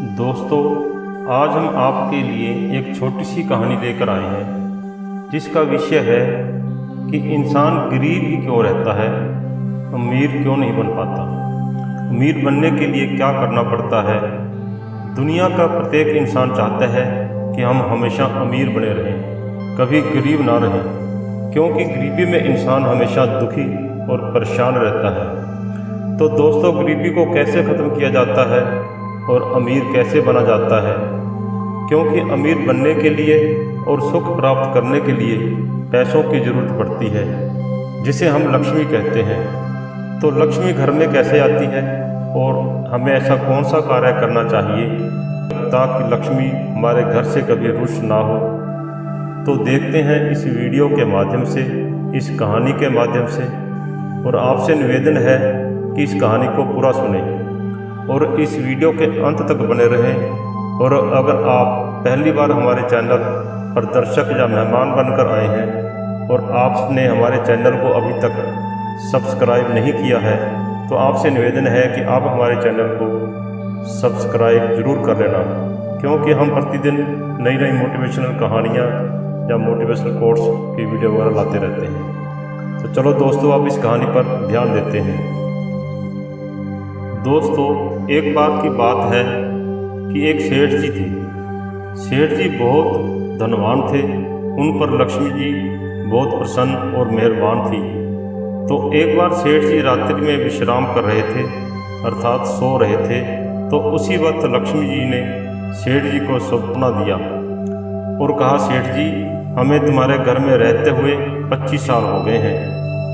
दोस्तों, आज हम आपके लिए एक छोटी सी कहानी लेकर आए हैं जिसका विषय है कि इंसान गरीब ही क्यों रहता है, अमीर क्यों नहीं बन पाता। अमीर बनने के लिए क्या करना पड़ता है। दुनिया का प्रत्येक इंसान चाहता है कि हम हमेशा अमीर बने रहें, कभी गरीब ना रहें, क्योंकि गरीबी में इंसान हमेशा दुखी और परेशान रहता है। तो दोस्तों, गरीबी को कैसे ख़त्म किया जाता है और अमीर कैसे बना जाता है, क्योंकि अमीर बनने के लिए और सुख प्राप्त करने के लिए पैसों की ज़रूरत पड़ती है, जिसे हम लक्ष्मी कहते हैं। तो लक्ष्मी घर में कैसे आती है और हमें ऐसा कौन सा कार्य करना चाहिए ताकि लक्ष्मी हमारे घर से कभी रुष्ट ना हो। तो देखते हैं इस वीडियो के माध्यम से, इस कहानी के माध्यम से, और आपसे निवेदन है कि इस कहानी को पूरा सुनें और इस वीडियो के अंत तक बने रहें। और अगर आप पहली बार हमारे चैनल पर दर्शक या मेहमान बनकर आए हैं और आपने हमारे चैनल को अभी तक सब्सक्राइब नहीं किया है, तो आपसे निवेदन है कि आप हमारे चैनल को सब्सक्राइब ज़रूर कर लेना, क्योंकि हम प्रतिदिन नई नई मोटिवेशनल कहानियाँ या मोटिवेशनल कोट्स की वीडियो वगैरह लाते रहते हैं। तो चलो दोस्तों, आप इस कहानी पर ध्यान देते हैं। दोस्तों, एक बार की बात है कि एक सेठ जी थे। सेठ जी बहुत धनवान थे, उन पर लक्ष्मी जी बहुत प्रसन्न और मेहरबान थी। तो एक बार सेठ जी रात्रि में विश्राम कर रहे थे, अर्थात सो रहे थे। तो उसी वक्त लक्ष्मी जी ने सेठ जी को सपना दिया और कहा, सेठ जी, हमें तुम्हारे घर में रहते हुए 25 साल हो गए हैं,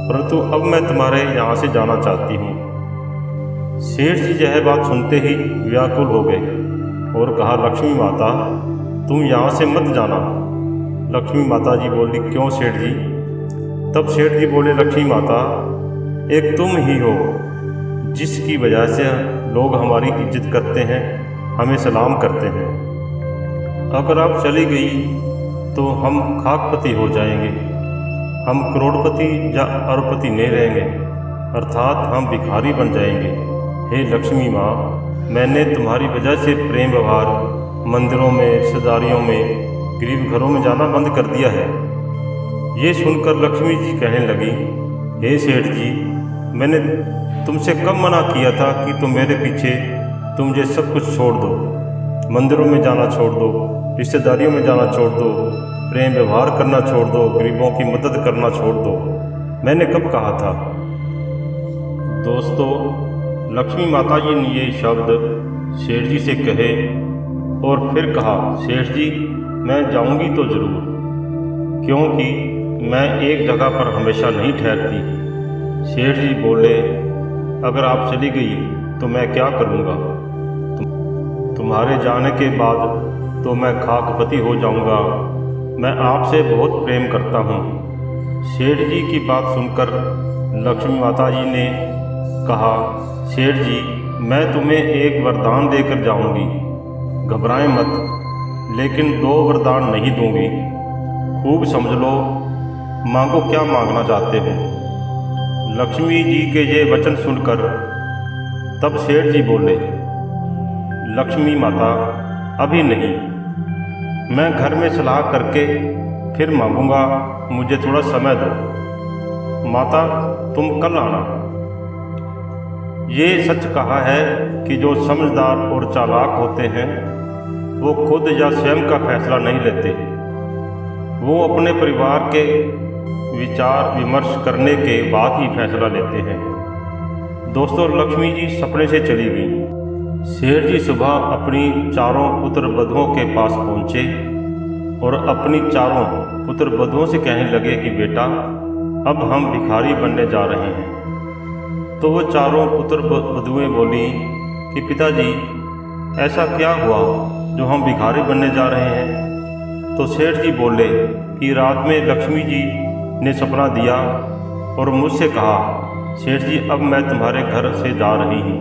परंतु अब मैं तुम्हारे यहाँ से जाना चाहती हूँ। सेठ जी यह बात सुनते ही व्याकुल हो गए और कहा, लक्ष्मी माता, तुम यहाँ से मत जाना। लक्ष्मी माता जी बोली, क्यों सेठ जी? तब सेठ जी बोले, लक्ष्मी माता, एक तुम ही हो जिसकी वजह से लोग हमारी इज्जत करते हैं, हमें सलाम करते हैं। अगर आप चली गई तो हम खाकपति हो जाएंगे, हम करोड़पति या अरबपति नहीं रहेंगे, अर्थात हम भिखारी बन जाएंगे। हे लक्ष्मी माँ, मैंने तुम्हारी वजह से प्रेम व्यवहार मंदिरों में, रिश्तेदारियों में, गरीब घरों में जाना बंद कर दिया है। ये सुनकर लक्ष्मी जी कहने लगी, हे सेठ जी, मैंने तुमसे कब मना किया था कि तुम मेरे पीछे मुझे सब कुछ छोड़ दो, मंदिरों में जाना छोड़ दो, रिश्तेदारियों में जाना छोड़ दो, प्रेम व्यवहार करना छोड़ दो, गरीबों की मदद करना छोड़ दो। मैंने कब कहा था? दोस्तों, लक्ष्मी माता जी ने ये शब्द सेठ जी से कहे और फिर कहा, सेठ जी, मैं जाऊंगी तो ज़रूर, क्योंकि मैं एक जगह पर हमेशा नहीं ठहरती। सेठ जी बोले, अगर आप चली गई तो मैं क्या करूँगा? तुम्हारे जाने के बाद तो मैं खाकपति हो जाऊँगा। मैं आपसे बहुत प्रेम करता हूँ। सेठ जी की बात सुनकर लक्ष्मी माता जी ने कहा, सेठ जी, मैं तुम्हें एक वरदान देकर जाऊंगी, घबराएं मत, लेकिन 2 वरदान नहीं दूंगी। खूब समझ लो, मांगो क्या मांगना चाहते हो। लक्ष्मी जी के ये वचन सुनकर तब सेठ जी बोले, लक्ष्मी माता, अभी नहीं, मैं घर में सलाह करके फिर मांगूंगा, मुझे थोड़ा समय दो। माता, तुम कल आना। ये सच कहा है कि जो समझदार और चालाक होते हैं वो खुद या स्वयं का फैसला नहीं लेते, वो अपने परिवार के विचार विमर्श करने के बाद ही फैसला लेते हैं। दोस्तों, लक्ष्मी जी सपने से चली गई। सेठ जी सुबह अपनी चारों पुत्र वधुओं के पास पहुँचे और अपनी चारों पुत्र वधुओं से कहने लगे कि बेटा, अब हम भिखारी बनने जा रहे हैं। तो वो चारों पुत्र वधुएं बोली कि पिताजी, ऐसा क्या हुआ जो हम भिखारी बनने जा रहे हैं? तो सेठ जी बोले कि रात में लक्ष्मी जी ने सपना दिया और मुझसे कहा, सेठ जी, अब मैं तुम्हारे घर से जा रही हूँ,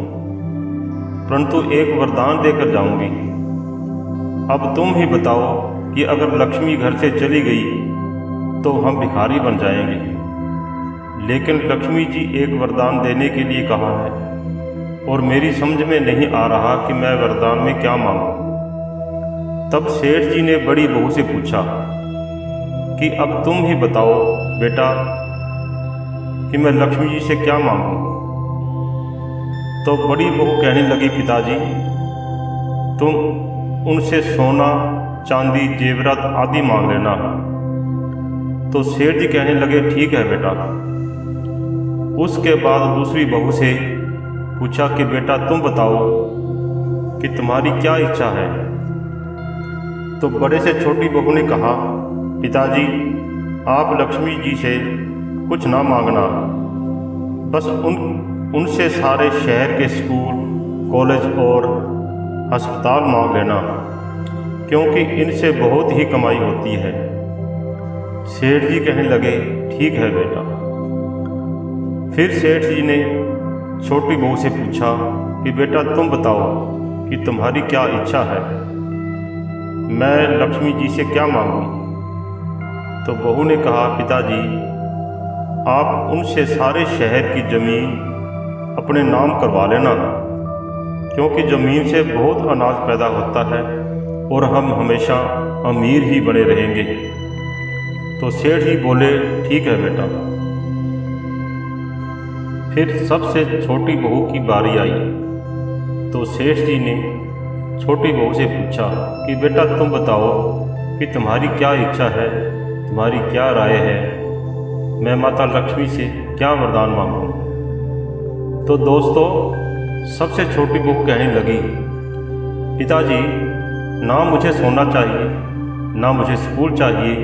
परंतु एक वरदान देकर जाऊंगी। अब तुम ही बताओ कि अगर लक्ष्मी घर से चली गई तो हम भिखारी बन जाएंगे, लेकिन लक्ष्मी जी एक वरदान देने के लिए कहा है। और मेरी समझ में नहीं आ रहा कि मैं वरदान में क्या मांगूं। तब सेठ जी ने बड़ी बहू से पूछा कि अब तुम ही बताओ बेटा कि मैं लक्ष्मी जी से क्या मांगूं। तो बड़ी बहू कहने लगी, पिताजी तुम उनसे सोना चांदी जेवरात आदि मांग लेना। तो सेठ जी कहने लगे, ठीक है बेटा। उसके बाद दूसरी बहू से पूछा कि बेटा तुम बताओ कि तुम्हारी क्या इच्छा है। तो बड़े से छोटी बहू ने कहा, पिताजी आप लक्ष्मी जी से कुछ ना मांगना, बस उनसे सारे शहर के स्कूल कॉलेज और अस्पताल मांग लेना, क्योंकि इनसे बहुत ही कमाई होती है। सेठ जी कहने लगे, ठीक है बेटा। फिर सेठ जी ने छोटी बहू से पूछा कि बेटा तुम बताओ कि तुम्हारी क्या इच्छा है, मैं लक्ष्मी जी से क्या मांगूं। तो बहू ने कहा, पिताजी आप उनसे सारे शहर की ज़मीन अपने नाम करवा लेना, क्योंकि ज़मीन से बहुत अनाज पैदा होता है और हम हमेशा अमीर ही बने रहेंगे। तो सेठ जी बोले, ठीक है बेटा। फिर सबसे छोटी बहू की बारी आई। तो सेठ जी ने छोटी बहू से पूछा कि बेटा तुम बताओ कि तुम्हारी क्या इच्छा है, तुम्हारी क्या राय है, मैं माता लक्ष्मी से क्या वरदान मांगूं। तो दोस्तों सबसे छोटी बहू कहने लगी, पिताजी ना मुझे सोना चाहिए, ना मुझे स्कूल चाहिए,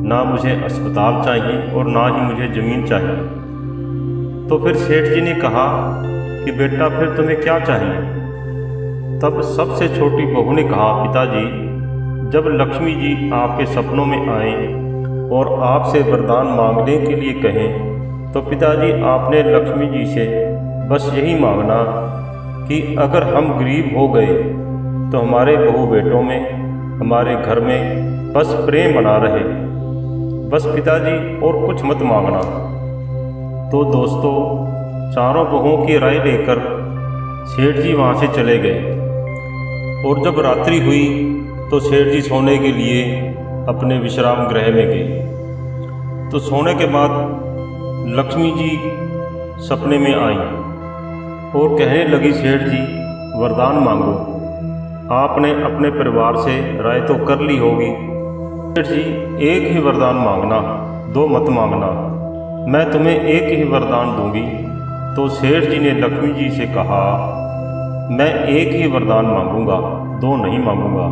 ना मुझे अस्पताल चाहिए और ना ही मुझे ज़मीन चाहिए। तो फिर सेठ जी ने कहा कि बेटा फिर तुम्हें क्या चाहिए। तब सबसे छोटी बहू ने कहा, पिताजी जब लक्ष्मी जी आपके सपनों में आएं और आपसे वरदान मांगने के लिए कहें, तो पिताजी आपने लक्ष्मी जी से बस यही मांगना कि अगर हम गरीब हो गए तो हमारे बहू बेटों में, हमारे घर में बस प्रेम बना रहे, बस पिताजी और कुछ मत मांगना। तो दोस्तों चारों बहुओं की राय लेकर सेठ जी वहाँ से चले गए और जब रात्रि हुई तो सेठ जी सोने के लिए अपने विश्राम गृह में गए। तो सोने के बाद लक्ष्मी जी सपने में आई और कहने लगी, सेठ जी वरदान मांगो, आपने अपने परिवार से राय तो कर ली होगी। सेठ जी एक ही वरदान मांगना, दो मत मांगना, मैं तुम्हें एक ही वरदान दूंगी। तो सेठ जी ने लक्ष्मी जी से कहा, मैं एक ही वरदान मांगूंगा, दो नहीं मांगूंगा।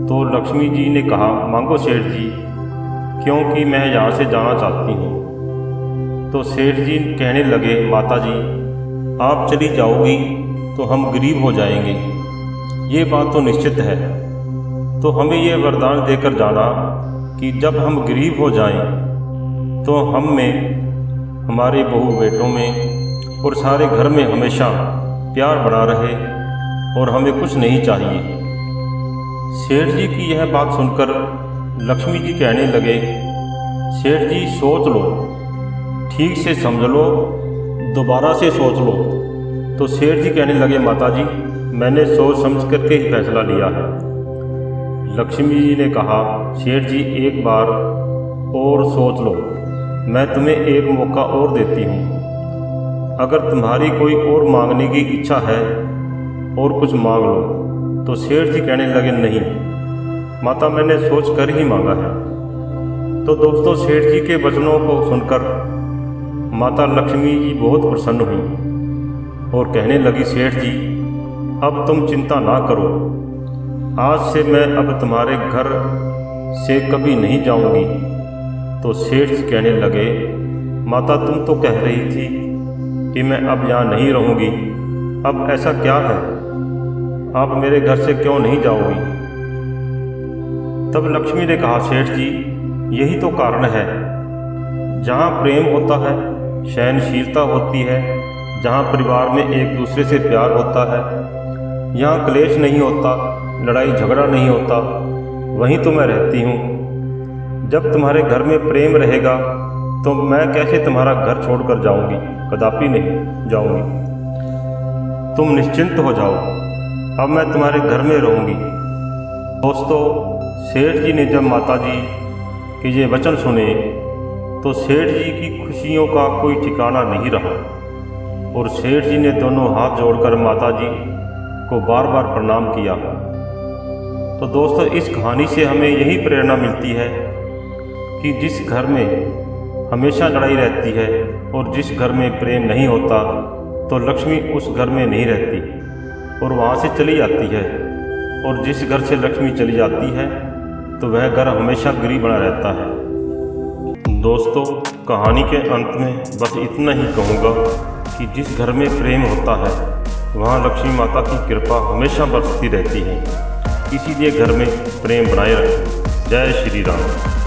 तो लक्ष्मी जी ने कहा, मांगो सेठ जी, क्योंकि मैं यहाँ से जाना चाहती हूँ। तो सेठ जी कहने लगे, माता जी आप चली जाओगी तो हम गरीब हो जाएंगे, ये बात तो निश्चित है। तो हमें ये वरदान देकर जाना कि जब हम गरीब हो जाएं तो हम में, हमारे बहू बेटों में और सारे घर में हमेशा प्यार बना रहे और हमें कुछ नहीं चाहिए। सेठ जी की यह बात सुनकर लक्ष्मी जी कहने लगे, सेठ जी सोच लो, ठीक से समझ लो, दोबारा से सोच लो। तो सेठ जी कहने लगे, माता जी मैंने सोच समझ करके ही फैसला लिया है। लक्ष्मी जी ने कहा, सेठ जी एक बार और सोच लो, मैं तुम्हें एक मौका और देती हूँ। अगर तुम्हारी कोई और मांगने की इच्छा है और कुछ मांग लो। तो सेठ जी कहने लगे, नहीं माता मैंने सोच कर ही मांगा है। तो दोस्तों सेठ जी के वचनों को सुनकर माता लक्ष्मी जी बहुत प्रसन्न हुई और कहने लगी, सेठ जी अब तुम चिंता ना करो, आज से मैं अब तुम्हारे घर से कभी नहीं जाऊंगी। तो सेठ जी कहने लगे, माता तुम तो कह रही थी कि मैं अब यहाँ नहीं रहूँगी, अब ऐसा क्या है, आप मेरे घर से क्यों नहीं जाओगी। तब लक्ष्मी ने कहा, सेठ जी यही तो कारण है, जहाँ प्रेम होता है, सहनशीलता होती है, जहाँ परिवार में एक दूसरे से प्यार होता है, यहाँ क्लेश नहीं होता, लड़ाई झगड़ा नहीं होता, वहीं तो मैं रहती हूँ। जब तुम्हारे घर में प्रेम रहेगा तो मैं कैसे तुम्हारा घर छोड़कर जाऊंगी, कदापि नहीं जाऊंगी। तुम निश्चिंत हो जाओ, अब मैं तुम्हारे घर में रहूँगी। दोस्तों, सेठ जी ने जब माता जी के ये वचन सुने तो सेठ जी की खुशियों का कोई ठिकाना नहीं रहा और सेठ जी ने दोनों हाथ जोड़कर माता जी को बार बार प्रणाम किया। तो दोस्तों, इस कहानी से हमें यही प्रेरणा मिलती है कि जिस घर में हमेशा लड़ाई रहती है और जिस घर में प्रेम नहीं होता तो लक्ष्मी उस घर में नहीं रहती और वहाँ से चली जाती है, और जिस घर से लक्ष्मी चली जाती है तो वह घर हमेशा गरीब बना रहता है। दोस्तों, कहानी के अंत में बस इतना ही कहूँगा कि जिस घर में प्रेम होता है वहाँ लक्ष्मी माता की कृपा हमेशा बरसती रहती है। इसीलिए घर में प्रेम बनाए रखें। जय श्री राम।